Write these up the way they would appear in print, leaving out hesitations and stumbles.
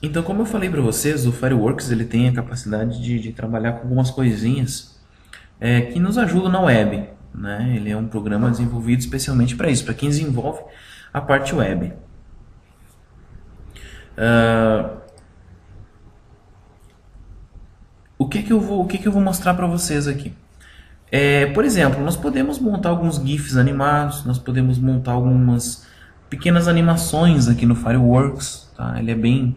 Então, como eu falei para vocês, o Fireworks ele tem a capacidade de trabalhar com algumas coisinhas que nos ajudam na web. Né? Ele é um programa desenvolvido especialmente para isso, para quem desenvolve a parte web. O que que eu vou mostrar para vocês aqui? Por exemplo, nós podemos montar alguns GIFs animados, nós podemos montar algumas pequenas animações aqui no Fireworks, tá? Ele é bem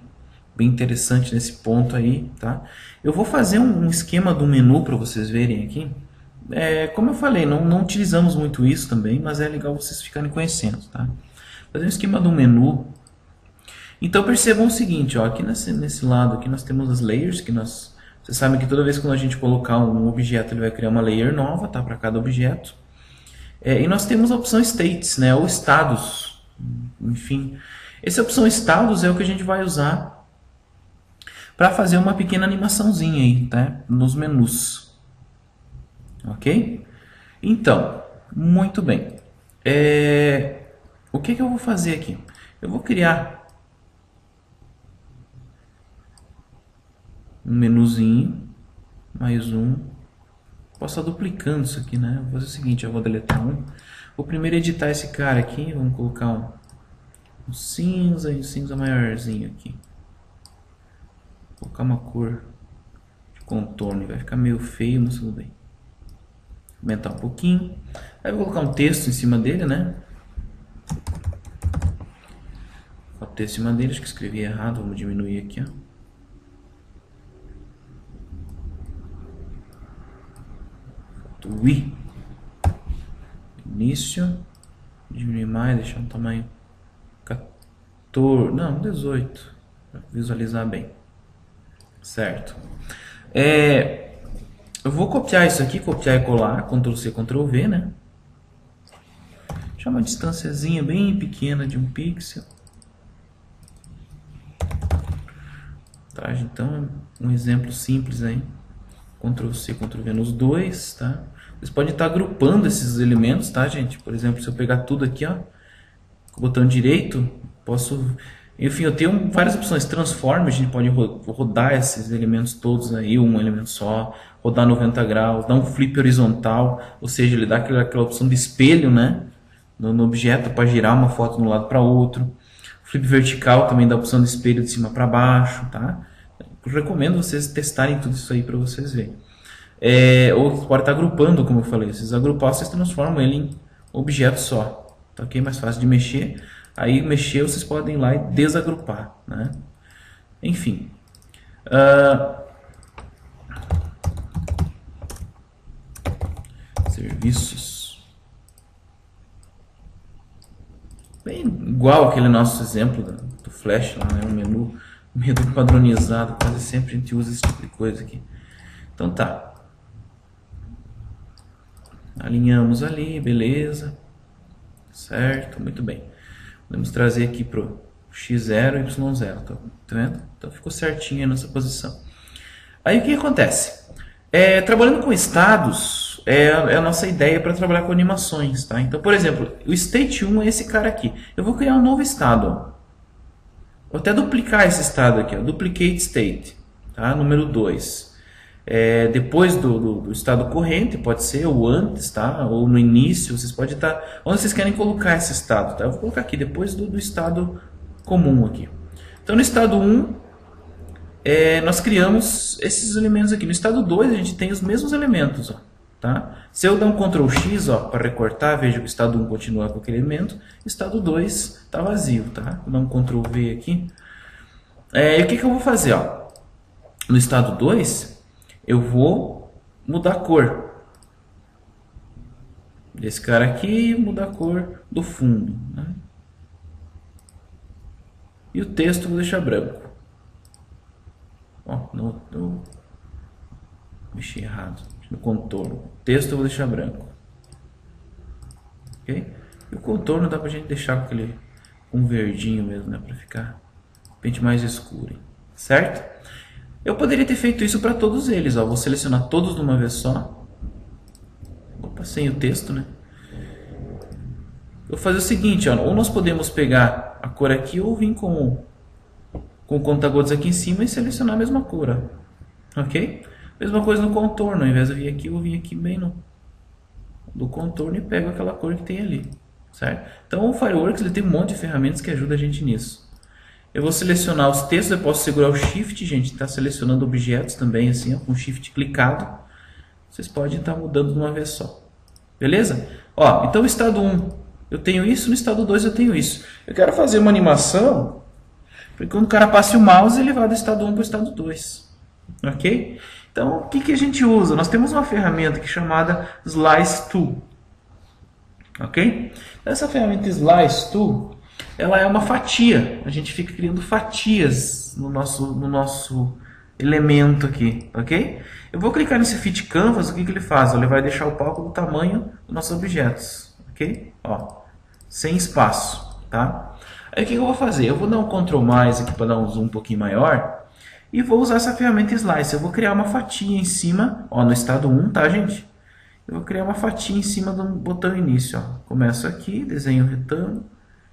interessante nesse ponto aí, tá? Eu vou fazer um esquema do menu para vocês verem aqui. Como eu falei, não utilizamos muito isso também, mas é legal vocês ficarem conhecendo, tá? Fazer um esquema do menu. Então percebam o seguinte, ó, aqui nesse lado aqui nós temos as layers, vocês sabem que toda vez que a gente colocar um objeto ele vai criar uma layer nova, tá, para cada objeto. E nós temos a opção states, né, ou estados, enfim. Essa opção estados é o que a gente vai usar para fazer uma pequena animaçãozinha aí, tá, nos menus. Ok? Então, muito bem. O que eu vou fazer aqui? Eu vou criar um menuzinho, mais um. Posso estar duplicando isso aqui, né? Vou fazer o seguinte, eu vou deletar um. Vou primeiro editar esse cara aqui, vamos colocar um cinza e um cinza maiorzinho aqui. Vou colocar uma cor de contorno, vai ficar meio feio, mas tudo bem. Aumentar um pouquinho. Aí vou colocar um texto em cima dele, né? O texto em cima dele, acho que escrevi errado, vamos diminuir aqui, ó. We. Início. Diminuir mais, deixar um tamanho 14, não, 18, para visualizar bem. Certo. Eu vou copiar isso aqui, copiar e colar, Ctrl C, Ctrl V, né? Deixar uma distânciazinha bem pequena de 1 pixel. Traz então um exemplo simples aí. Ctrl C, Ctrl V nos dois, tá? Vocês podem estar agrupando esses elementos, tá, gente? Por exemplo, se eu pegar tudo aqui, ó, com o botão direito, posso... Enfim, eu tenho várias opções. Transform, a gente pode rodar esses elementos todos aí, um elemento só, rodar 90 graus, dar um flip horizontal, ou seja, ele dá aquela opção de espelho, né, no objeto para girar uma foto de um lado para outro. Flip vertical também dá a opção de espelho de cima para baixo, tá? Eu recomendo vocês testarem tudo isso aí para vocês verem. Ou pode estar agrupando, como eu falei. Se vocês agrupar, vocês transformam ele em objeto só. Tá ok? Mais fácil de mexer. Aí mexer, vocês podem ir lá e desagrupar, né? Enfim. Serviços. Bem igual aquele nosso exemplo do Flash lá, né? O menu padronizado. Quase sempre a gente usa esse tipo de coisa aqui. Então tá. Alinhamos ali, beleza. Certo, muito bem. Podemos trazer aqui para o x0 e y0, tá vendo? Então ficou certinho aí nessa posição. Aí o que acontece? Trabalhando com estados, é a nossa ideia para trabalhar com animações, tá? Então, por exemplo, o state 1 é esse cara aqui. Eu vou criar um novo estado, ó. Vou até duplicar esse estado aqui, ó. Duplicate state, tá? Número 2. Depois do estado corrente, pode ser, ou antes, tá? Ou no início, vocês podem estar... Onde vocês querem colocar esse estado, tá? Eu vou colocar aqui, depois do estado comum aqui. Então, no estado 1, nós criamos esses elementos aqui. No estado 2, a gente tem os mesmos elementos, ó, tá? Se eu dar um Ctrl X, ó, para recortar, veja que o estado 1 continua com aquele elemento, o estado 2 está vazio, tá? Vou dar um Ctrl V aqui. E o que eu vou fazer, ó? No estado 2... eu vou mudar a cor desse cara aqui, mudar a cor do fundo, né? E o texto eu vou deixar branco. Ó, não mexi errado no contorno. O texto eu vou deixar branco, ok? E o contorno dá pra gente deixar com um verdinho mesmo, né, para ficar bem mais escuro, certo? Eu poderia ter feito isso para todos eles, ó. Vou selecionar todos de uma vez só. Opa, sem o texto, né? Eu vou fazer o seguinte, ó. Ou nós podemos pegar a cor aqui ou vir com com o conta-gotas aqui em cima e selecionar a mesma cor, ó. Ok? Mesma coisa no contorno, ao invés de eu vir aqui, eu vou vir aqui bem do contorno e pego aquela cor que tem ali, certo? Então o Fireworks ele tem um monte de ferramentas que ajudam a gente nisso. Eu vou selecionar os textos, eu posso segurar o Shift, gente, está selecionando objetos também, assim, ó, com o Shift clicado. Vocês podem estar mudando de uma vez só. Beleza? Ó, então o estado 1 eu tenho isso, no estado 2 eu tenho isso. Eu quero fazer uma animação, porque quando o cara passe o mouse, ele vai do estado 1 para o estado 2. Ok? Então, o que a gente usa? Nós temos uma ferramenta aqui chamada Slice Tool. Ok? Essa ferramenta Slice Tool, ela é uma fatia. A gente fica criando fatias no nosso elemento aqui, ok? Eu vou clicar nesse Fit Canvas, o que ele faz? Ele vai deixar o palco do tamanho dos nossos objetos, ok? Ó, sem espaço, tá? Aí o que eu vou fazer? Eu vou dar um Ctrl mais aqui para dar um zoom um pouquinho maior e vou usar essa ferramenta Slice. Eu vou criar uma fatia em cima, ó, no estado 1, tá, gente? Eu vou criar uma fatia em cima do botão início, ó. Começo aqui, desenho o retângulo,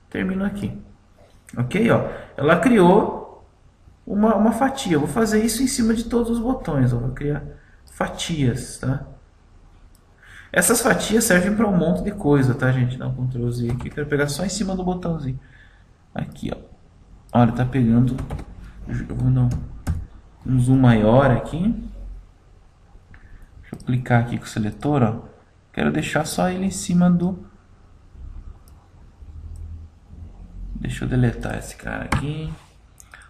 termino aqui. Ok, ó? Ela criou uma fatia. Eu vou fazer isso em cima de todos os botões. Eu vou criar fatias, tá? Essas fatias servem para um monte de coisa, tá, gente? Dá um Ctrl Z aqui. Eu quero pegar só em cima do botãozinho. Aqui, ó. Olha, tá pegando. Eu vou dar um zoom maior aqui. Deixa eu clicar aqui com o seletor, ó. Quero deixar só ele em cima do... Deixa eu deletar esse cara aqui.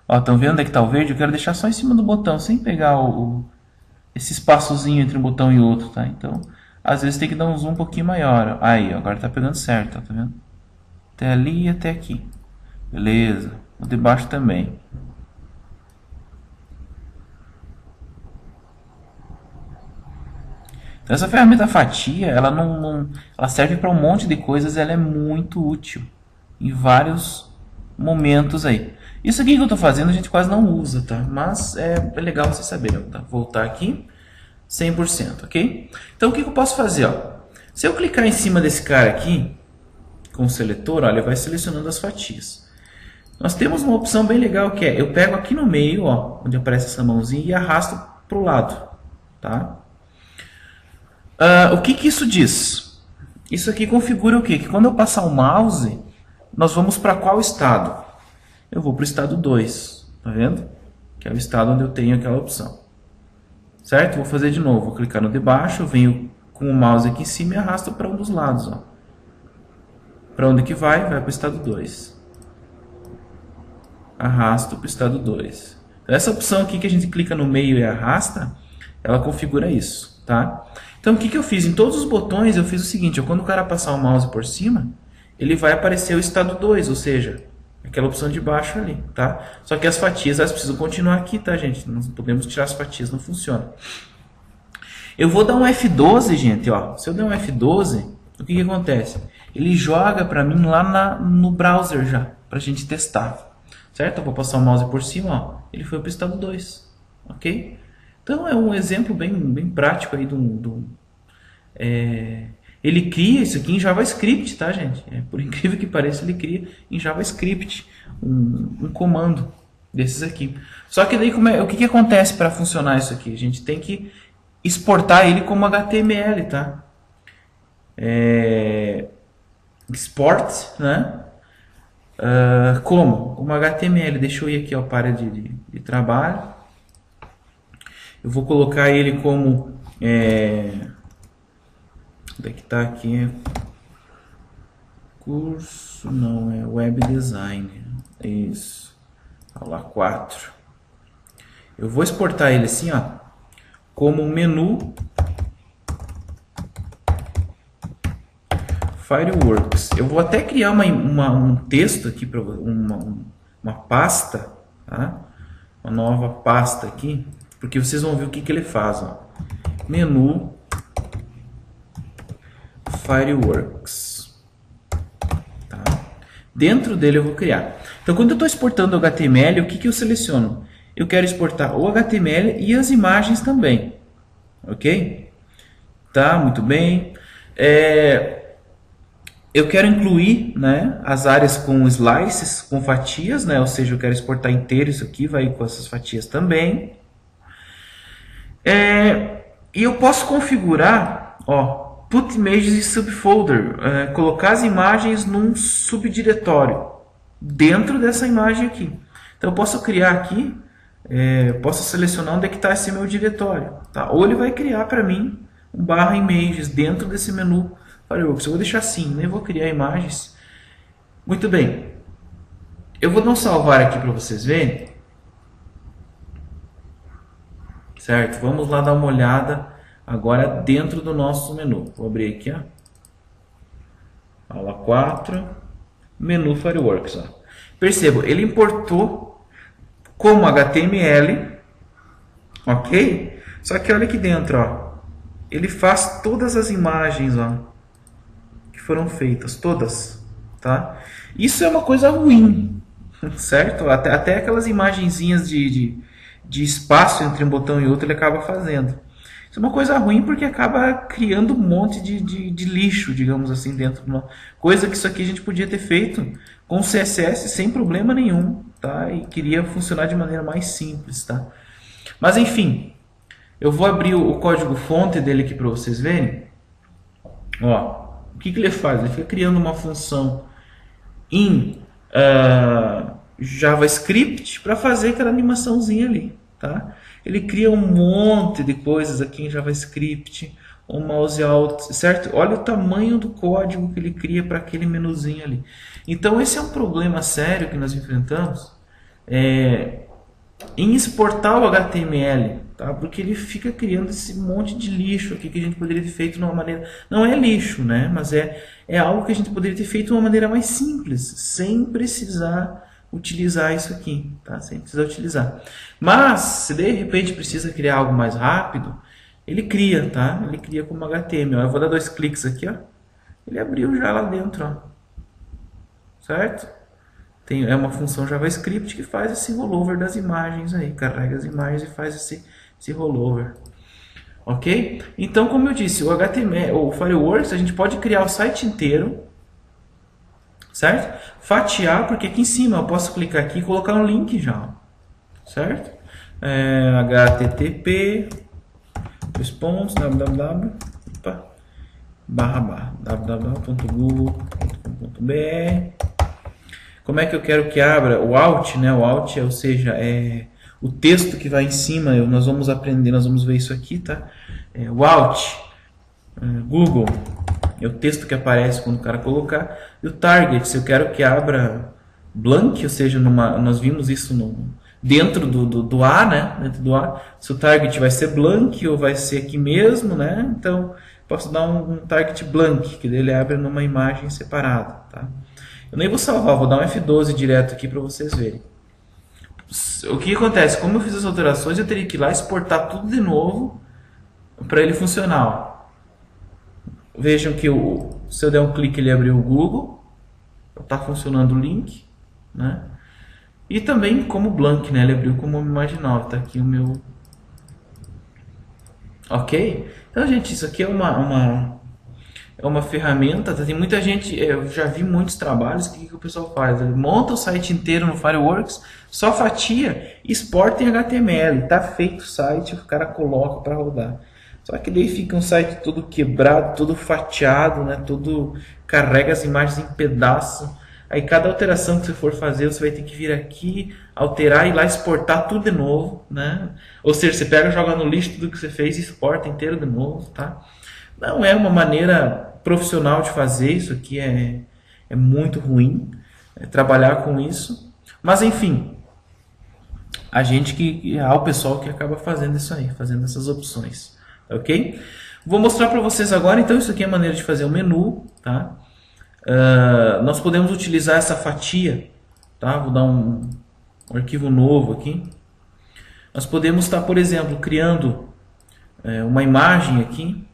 Ó, estão vendo onde é que tá o verde? Eu quero deixar só em cima do botão, sem pegar esse espaçozinho entre um botão e outro, tá? Então, às vezes tem que dar um zoom um pouquinho maior. Ó. Aí, ó, agora tá pegando certo, ó, tá vendo? Até ali e até aqui. Beleza. O de baixo também. Então, essa ferramenta fatia, ela ela serve para um monte de coisas, ela é muito útil em vários momentos aí. Isso aqui que eu estou fazendo a gente quase não usa, tá? Mas é legal você saber, tá? Voltar aqui, 100%, ok? Então o que eu posso fazer, ó? Se eu clicar em cima desse cara aqui, com o seletor, olha, ele vai selecionando as fatias. Nós temos uma opção bem legal que é, eu pego aqui no meio, ó, onde aparece essa mãozinha e arrasto para o lado, tá? O que isso diz? Isso aqui configura o quê? Que quando eu passar o mouse, nós vamos para qual estado? Eu vou para o estado 2, tá vendo? Que é o estado onde eu tenho aquela opção. Certo? Vou fazer de novo, vou clicar no de baixo, venho com o mouse aqui em cima e arrasto para um dos lados, ó. Para onde que vai? Vai para o estado 2. Arrasto para o estado 2. Então, essa opção aqui que a gente clica no meio e arrasta, ela configura isso, tá? Então, o que eu fiz? Em todos os botões eu fiz o seguinte, ó, quando o cara passar o mouse por cima, ele vai aparecer o estado 2, ou seja, aquela opção de baixo ali, tá? Só que as fatias, elas precisam continuar aqui, tá, gente? Não podemos tirar as fatias, não funciona. Eu vou dar um F12, gente, ó. Se eu der um F12, o que acontece? Ele joga para mim lá no browser já, pra gente testar. Certo? Eu vou passar o mouse por cima, ó. Ele foi para o estado 2, ok? Então é um exemplo bem prático aí ele cria isso aqui em JavaScript, tá, gente? Por incrível que pareça, ele cria em JavaScript um comando desses aqui. Só que daí o que acontece para funcionar isso aqui? A gente tem que exportar ele como HTML, tá? Export, né? Como HTML. Deixa eu ir aqui, ó, para área de trabalho. Eu vou colocar ele como onde é que está aqui? Curso, não, é Web Design. Isso. Aula 4. Eu vou exportar ele assim, ó, como um menu Fireworks. Eu vou até criar um texto aqui para uma pasta, tá? Uma nova pasta aqui, porque vocês vão ver o que ele faz, ó. Menu Fireworks, tá? Dentro dele eu vou criar. Então, quando eu estou exportando o HTML, o que eu seleciono? Eu quero exportar o HTML e as imagens também, ok? Tá, muito bem. Eu quero incluir, né, as áreas com slices, com fatias, né, ou seja, eu quero exportar inteiro isso aqui, vai com essas fatias também. E eu posso configurar, ó, put images em subfolder, colocar as imagens num subdiretório dentro dessa imagem aqui. Então eu posso criar aqui, posso selecionar onde é que está esse meu diretório, tá? Ou ele vai criar para mim um barra images dentro desse menu Fireworks. Eu vou deixar assim, nem vou criar imagens. Muito bem. Eu vou dar um salvar aqui para vocês verem. Certo? Vamos lá dar uma olhada agora dentro do nosso menu. Vou abrir aqui, ó. Aula 4, menu Fireworks. Ó. Perceba, ele importou como HTML, ok? Só que olha aqui dentro, ó. Ele faz todas as imagens, ó, que foram feitas, todas, tá? Isso é uma coisa ruim, certo? Até aquelas imagenzinhas de espaço entre um botão e outro ele acaba fazendo. Isso é uma coisa ruim porque acaba criando um monte de lixo, digamos assim, dentro de uma coisa que isso aqui a gente podia ter feito com CSS sem problema nenhum, tá? E queria funcionar de maneira mais simples, tá? Mas enfim, eu vou abrir o código fonte dele aqui para vocês verem. Ó, o que ele faz? Ele fica criando uma função em JavaScript para fazer aquela animaçãozinha ali, tá? Ele cria um monte de coisas aqui em JavaScript, o mouse alt, certo? Olha o tamanho do código que ele cria para aquele menuzinho ali. Então esse é um problema sério que nós enfrentamos em exportar o HTML, tá? Porque ele fica criando esse monte de lixo aqui que a gente poderia ter feito de uma maneira... Não é lixo, né? Mas é algo que a gente poderia ter feito de uma maneira mais simples, sem precisar utilizar isso aqui, tá? Sem precisar utilizar. Mas, se de repente precisa criar algo mais rápido, ele cria, tá? Ele cria como HTML. Eu vou dar 2 cliques aqui, ó. Ele abriu já lá dentro, ó. Certo? É uma função JavaScript que faz esse rollover das imagens aí. Carrega as imagens e faz esse rollover. Ok? Então, como eu disse, o HTML, o Fireworks, a gente pode criar o site inteiro, certo? Fatiar, porque aqui em cima eu posso clicar aqui e colocar um link já, certo? http www.google.com.br. Como é que eu quero que abra? O alt, né? O alt, ou seja, é o texto que vai em cima. Nós vamos aprender, nós vamos ver isso aqui, tá? O alt, Google, é o texto que aparece quando o cara colocar. E o target, se eu quero que abra blank, ou seja, nós vimos isso dentro do A, né? Dentro do A, se o target vai ser blank ou vai ser aqui mesmo, né? Então, posso dar um target blank, que ele abre numa imagem separada, tá? Eu nem vou salvar, vou dar um F12 direto aqui para vocês verem. O que acontece? Como eu fiz as alterações, eu teria que ir lá exportar tudo de novo para ele funcionar. Vejam que se eu der um clique, ele abriu o Google. Está funcionando o link, né? E também como blank, né? Ele abriu como uma imagem nova. Está aqui o meu... Ok? Então, gente, isso aqui é uma ferramenta, tá? Tem muita gente, eu já vi muitos trabalhos, que o pessoal faz? Ele monta o site inteiro no Fireworks, só fatia, exporta em HTML, tá feito o site, o cara coloca para rodar. Só que daí fica um site todo quebrado, todo fatiado, né? Todo carrega as imagens em pedaço. Aí cada alteração que você for fazer, você vai ter que vir aqui, alterar e lá exportar tudo de novo, né? Ou seja, você pega, joga no lixo tudo que você fez e exporta inteiro de novo, tá? Não é uma maneira profissional de fazer, isso aqui é muito ruim, trabalhar com isso. Mas enfim, há o pessoal que acaba fazendo isso aí, fazendo essas opções, ok? Vou mostrar para vocês agora, então isso aqui é a maneira de fazer o menu, tá? Nós podemos utilizar essa fatia, tá? Vou dar um arquivo novo aqui. Nós podemos estar, por exemplo, criando uma imagem aqui,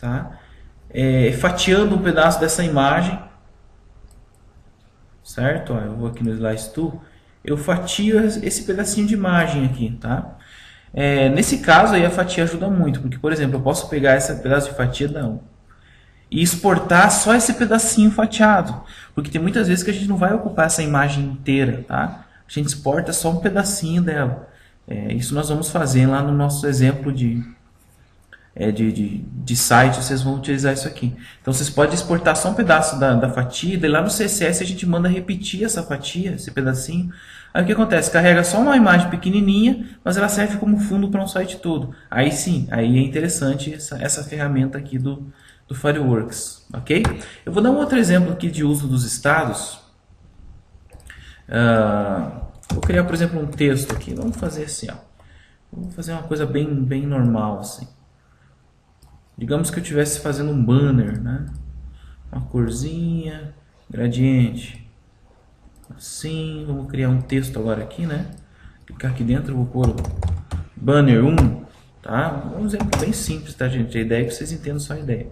tá? Fatiando um pedaço dessa imagem, certo? Eu vou aqui no Slice Tool, eu fatio esse pedacinho de imagem aqui, tá? Nesse caso aí a fatia ajuda muito, porque, por exemplo, eu posso pegar esse pedaço de fatia, não. e exportar só esse pedacinho fatiado, porque tem muitas vezes que a gente não vai ocupar essa imagem inteira, tá? A gente exporta só um pedacinho dela. Isso nós vamos fazer lá no nosso exemplo de site, vocês vão utilizar isso aqui. Então vocês podem exportar só um pedaço da fatia, e lá no CSS a gente manda repetir essa fatia, esse pedacinho. Aí o que acontece? Carrega só uma imagem pequenininha, mas ela serve como fundo para um site todo. Aí sim, aí é interessante essa ferramenta aqui do Fireworks, ok? Eu vou dar um outro exemplo aqui de uso dos estados. Vou criar, por exemplo, um texto aqui. Vamos fazer assim, ó. Vou fazer uma coisa bem normal assim. Digamos que eu estivesse fazendo um banner, né? Uma corzinha, gradiente. Assim, vamos criar um texto agora aqui, né? Clicar aqui dentro, eu vou pôr banner 1, tá? Um exemplo bem simples, tá, gente? A ideia é que vocês entendam só a ideia.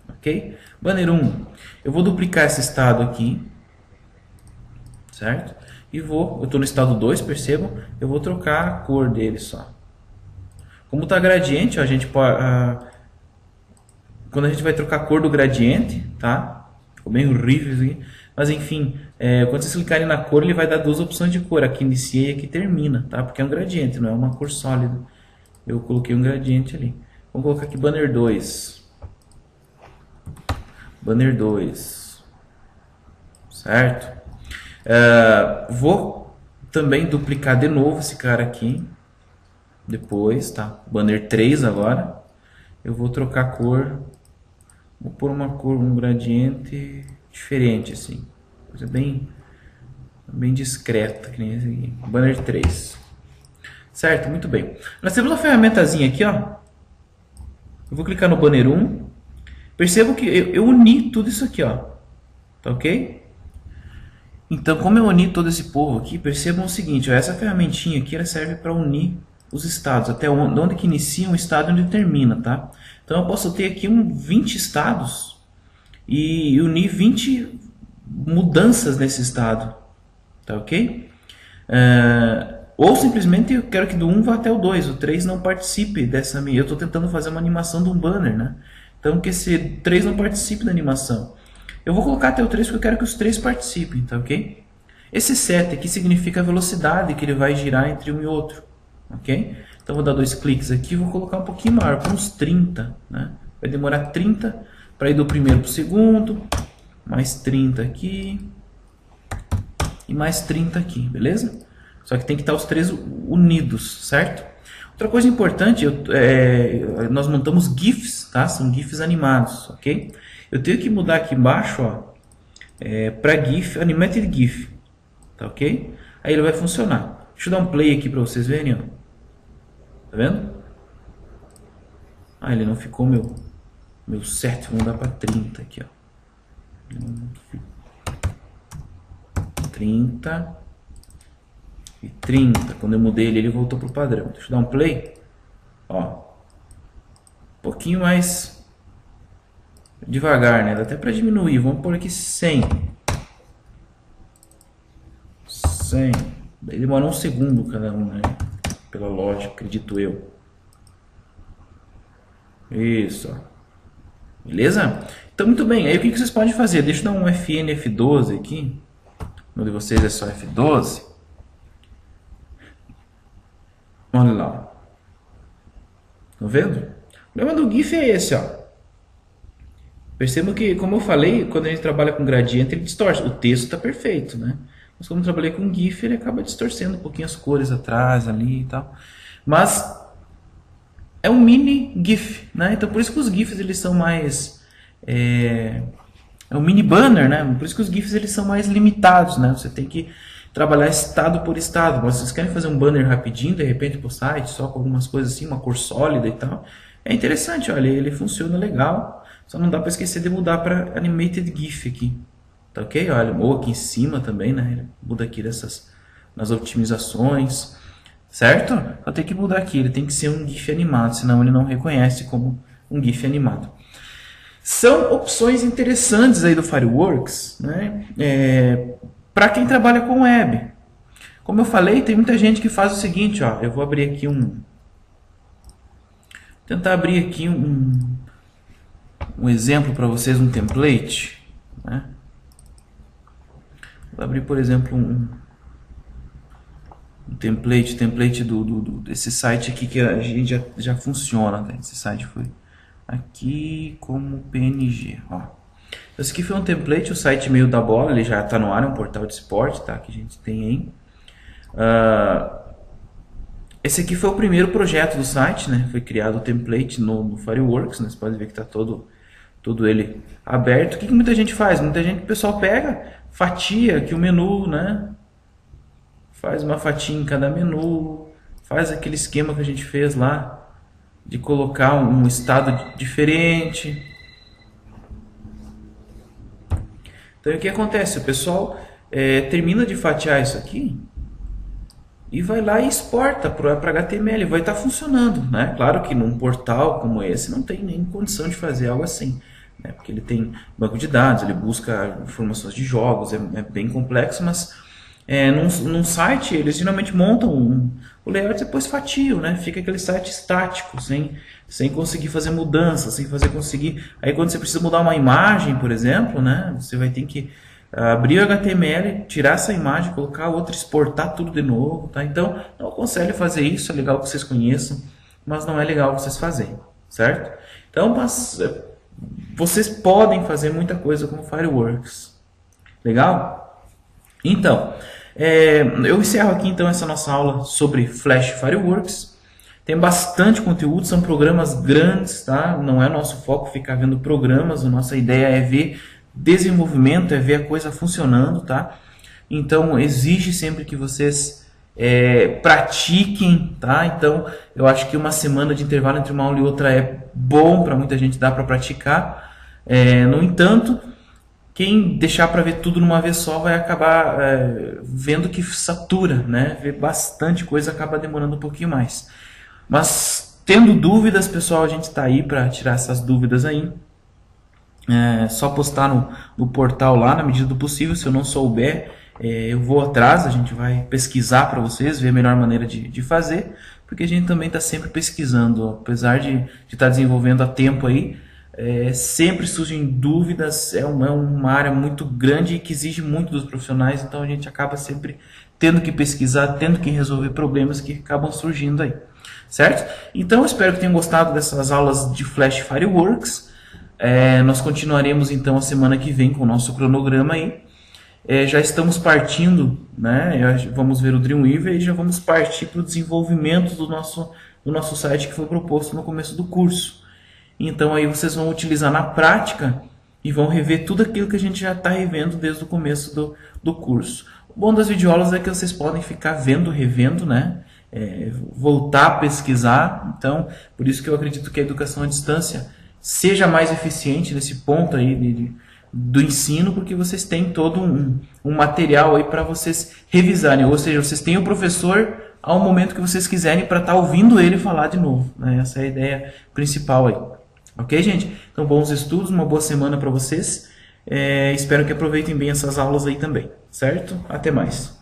Ok? Banner 1. Eu vou duplicar esse estado aqui, certo? E eu estou no estado 2, percebam? Eu vou trocar a cor dele só. Como está gradiente, ó, a gente pode, quando a gente vai trocar a cor do gradiente, tá? Ficou bem horrível isso aqui. Mas enfim, quando vocês clicarem na cor, ele vai dar duas opções de cor. Aqui inicia e aqui termina, tá? Porque é um gradiente, não é uma cor sólida. Eu coloquei um gradiente ali. Vamos colocar aqui banner 2. Banner 2. Certo? Vou também duplicar de novo esse cara aqui. Depois, tá? Banner 3 agora. Eu vou trocar a cor. Vou pôr uma cor, um gradiente diferente, assim. Coisa bem discreta, que nem esse aqui. Banner 3. Certo? Muito bem. Nós temos uma ferramentazinha aqui, ó. Eu vou clicar no banner 1. Percebam que eu uni tudo isso aqui, ó. Tá ok? Então, como eu uni todo esse povo aqui, percebam o seguinte, ó, essa ferramentinha aqui ela serve para unir os estados, até onde que inicia um estado e onde termina, tá? Então eu posso ter aqui 20 estados e unir 20 mudanças nesse estado, tá ok? Ou simplesmente eu quero que do 1 vá até o 2, o 3 não participe dessa minha. Eu estou tentando fazer uma animação de um banner, né? Então que esse 3 não participe da animação. Eu vou colocar até o 3 porque eu quero que os 3 participem, tá ok? Esse set aqui significa a velocidade que ele vai girar entre um e outro, ok? Então vou dar 2 cliques aqui e vou colocar um pouquinho maior, com uns 30, né? Vai demorar 30 para ir do primeiro para o segundo, mais 30 aqui e mais 30 aqui, beleza? Só que tem que estar os 3 unidos, certo? Outra coisa importante, nós montamos GIFs, tá? São GIFs animados, ok? Eu tenho que mudar aqui embaixo, ó, para GIF, Animated GIF, tá ok? Aí ele vai funcionar. Deixa eu dar um play aqui para vocês verem, ó. Tá vendo? Ele não ficou meu certo, vamos dar para 30 aqui, ó. 30 e 30. Quando eu mudei ele voltou pro padrão. Deixa eu dar um play. Ó. Um pouquinho mais devagar, né? Dá até para diminuir. Vamos pôr aqui 100. 100. Daí demora um segundo cada um, né? Pela lógica, acredito eu. Isso, ó. Beleza? Então, muito bem. Aí o que vocês podem fazer? Deixa eu dar um FN F12 aqui. No de vocês é só F12. Olha lá. Estão vendo? O problema do GIF é esse, ó. Percebam que, como eu falei, quando a gente trabalha com gradiente, ele distorce. O texto está perfeito, né? Mas como eu trabalhei com GIF, ele acaba distorcendo um pouquinho as cores atrás, ali e tal. Mas é um mini GIF, né? Então por isso que os GIFs eles são mais... É um mini banner, né? Por isso que os GIFs eles são mais limitados, né? Você tem que trabalhar estado por estado. Mas se vocês querem fazer um banner rapidinho, de repente pro site, só com algumas coisas assim, uma cor sólida e tal, é interessante, olha, ele funciona legal. Só não dá para esquecer de mudar para Animated GIF aqui. Tá ok? Olha, ou aqui em cima também, né? Ele muda aqui nas otimizações, certo? Só tem que mudar aqui, ele tem que ser um GIF animado, senão ele não reconhece como um GIF animado. São opções interessantes aí do Fireworks, né? Para quem trabalha com web. Como eu falei, tem muita gente que faz o seguinte, ó. Eu vou abrir aqui tentar abrir aqui um exemplo para vocês, um template, né? Vou abrir, por exemplo, um template desse site aqui que a gente já funciona, né? Esse site foi aqui como PNG, ó. Esse aqui foi um template, o site meio da bola, ele já está no ar, é um portal de esporte, tá? Que a gente tem aí. Esse aqui foi o primeiro projeto do site, né? Foi criado o template no Fireworks, né? Você pode ver que está todo ele aberto. O que muita gente faz? Muita gente, o pessoal pega, fatia aqui o menu, né? Faz uma fatia em cada menu, faz aquele esquema que a gente fez lá, de colocar um estado diferente. Então o que acontece? O pessoal termina de fatiar isso aqui e vai lá e exporta para HTML, vai estar funcionando, né? Claro que num portal como esse não tem nem condição de fazer algo assim, né? Porque ele tem banco de dados, ele busca informações de jogos, é bem complexo, mas num site eles geralmente montam o layout e depois fatiam, né? Fica aquele site estático, sem conseguir fazer mudanças, conseguir. Aí quando você precisa mudar uma imagem, por exemplo, né? Você vai ter que abrir o HTML, tirar essa imagem, colocar outra, exportar tudo de novo, tá? Então, não aconselho fazer isso, é legal que vocês conheçam, mas não é legal vocês fazerem, certo? Então, mas vocês podem fazer muita coisa com o Fireworks. Legal? Então, eu encerro aqui então essa nossa aula sobre Flash Fireworks. Tem bastante conteúdo, são programas grandes, tá? Não é nosso foco ficar vendo programas, a nossa ideia é ver desenvolvimento, é ver a coisa funcionando, tá? Então exige sempre que vocês pratiquem, tá? Então eu acho que uma semana de intervalo entre uma aula e outra é bom para muita gente, dá para praticar. No entanto, quem deixar para ver tudo numa vez só vai acabar vendo que satura, né? Ver bastante coisa acaba demorando um pouquinho mais. Mas tendo dúvidas, pessoal, a gente está aí para tirar essas dúvidas aí. Só postar no portal lá na medida do possível. Se eu não souber, eu vou atrás, a gente vai pesquisar para vocês, ver a melhor maneira de fazer, porque a gente também está sempre pesquisando, apesar de estar desenvolvendo há tempo aí. Sempre surgem dúvidas, é uma área muito grande e que exige muito dos profissionais, então a gente acaba sempre tendo que pesquisar, tendo que resolver problemas que acabam surgindo aí, certo? Então eu espero que tenham gostado dessas aulas de Flash Fireworks. Nós continuaremos então a semana que vem com o nosso cronograma aí. Já estamos partindo, né? Vamos ver o Dreamweaver e já vamos partir para o desenvolvimento do nosso site que foi proposto no começo do curso. Então aí vocês vão utilizar na prática e vão rever tudo aquilo que a gente já está revendo desde o começo do curso. O bom das videoaulas é que vocês podem ficar vendo, revendo, né? Voltar a pesquisar. Então, por isso que eu acredito que a educação à distância seja mais eficiente nesse ponto aí do ensino, porque vocês têm todo um material aí para vocês revisarem, ou seja, vocês têm o professor ao momento que vocês quiserem para estar ouvindo ele falar de novo, né? Essa é a ideia principal aí. Ok, gente? Então, bons estudos, uma boa semana para vocês. Espero que aproveitem bem essas aulas aí também, certo? Até mais.